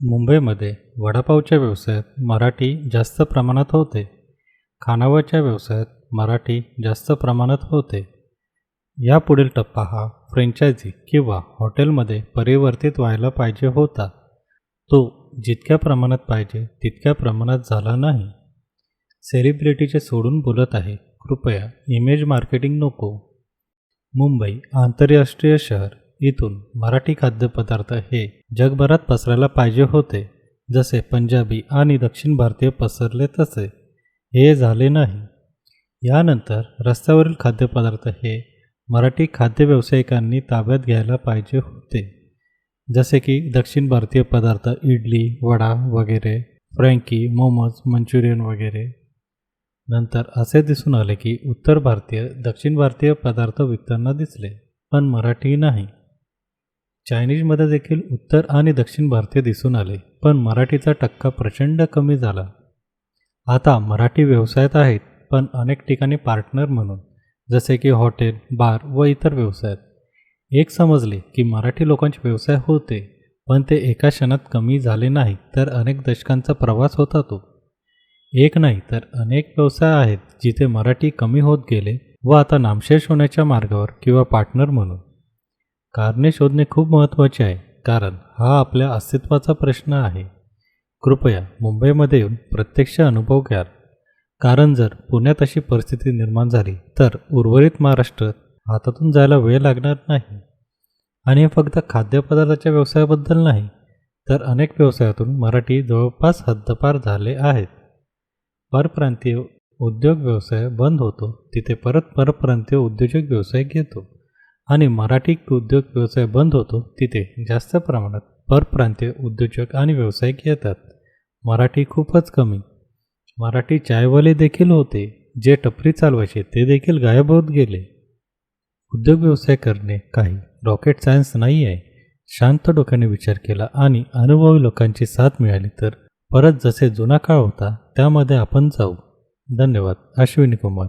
मुंबईमध्ये वडापावच्या व्यवसायात मराठी जास्त प्रमाणात होते. खानावळच्या व्यवसायात मराठी जास्त प्रमाणात होते. यापुढील टप्पा हा फ्रँचायझी किंवा हॉटेलमध्ये परिवर्तित व्हायला पाहिजे होता. तो जितक्या प्रमाणात पाहिजे तितक्या प्रमाणात झाला नाही. सेलिब्रिटीचे सोडून बोलत आहे, कृपया इमेज मार्केटिंग नको. मुंबई आंतरराष्ट्रीय शहर, इथून मराठी खाद्यपदार्थ हे जगभरात पसरायला पाहिजे होते. जसे पंजाबी आणि दक्षिण भारतीय पसरले तसे हे झाले नाही. यानंतर रस्त्यावरील खाद्यपदार्थ हे मराठी खाद्य व्यावसायिकांनी ताब्यात घ्यायला पाहिजे होते. जसे की दक्षिण भारतीय पदार्थ इडली, वडा वगैरे, फ्रँकी, मोमोज, मंचुरियन वगैरे. नंतर असे दिसून आले की उत्तर भारतीय, दक्षिण भारतीय पदार्थ विकताना दिसले, पण मराठी नाही. चायनीजमध्ये देखील उत्तर आणि दक्षिण भारतीय दिसून आले, पण मराठीचा टक्का प्रचंड कमी झाला. आता मराठी व्यवसायात आहेत, पण अनेक ठिकाणी पार्टनर म्हणून, जसे की हॉटेल, बार व इतर व्यवसायात. एक समजले की मराठी लोकांचे व्यवसाय होते, पण ते एका क्षणात कमी झाले नाही, तर अनेक दशकांचा प्रवास होता तो. एक नाही तर अनेक व्यवसाय आहेत जिथे मराठी कमी होत गेले व आता नामशेष होण्याच्या मार्गावर किंवा पार्टनर म्हणून. कारणे शोधणे खूप महत्त्वाचे आहे, कारण हा आपल्या अस्तित्वाचा प्रश्न आहे. कृपया मुंबईमध्ये येऊन प्रत्यक्ष अनुभव घ्या, कारण जर पुण्यात अशी परिस्थिती निर्माण झाली तर उर्वरित महाराष्ट्रात हातातून जायला वेळ लागणार नाही. आणि हे फक्त खाद्यपदार्थाच्या व्यवसायाबद्दल नाही, तर अनेक व्यवसायातून मराठी जवळपास हद्दपार झाले आहेत. परप्रांतीय उद्योग व्यवसाय बंद होतो तिथे परप्रांतीय उद्योजक व्यवसाय घेतो, आणि मराठी उद्योग व्यवसाय बंद होतो तिथे जास्त प्रमाणात परप्रांतीय उद्योजक आणि व्यावसायिक येतात. मराठी खूपच कमी. मराठी चायवाले देखील होते, जे टपरी चालवायचे ते देखील गायब होत गेले. उद्योग व्यवसाय करणे काही रॉकेट सायन्स नाही आहे. शांत डोक्याने विचार केला आणि अनुभवी लोकांची साथ मिळाली तर परत जसे जुना काळ होता त्यामध्ये आपण जाऊ. धन्यवाद. अश्विनी कुमार.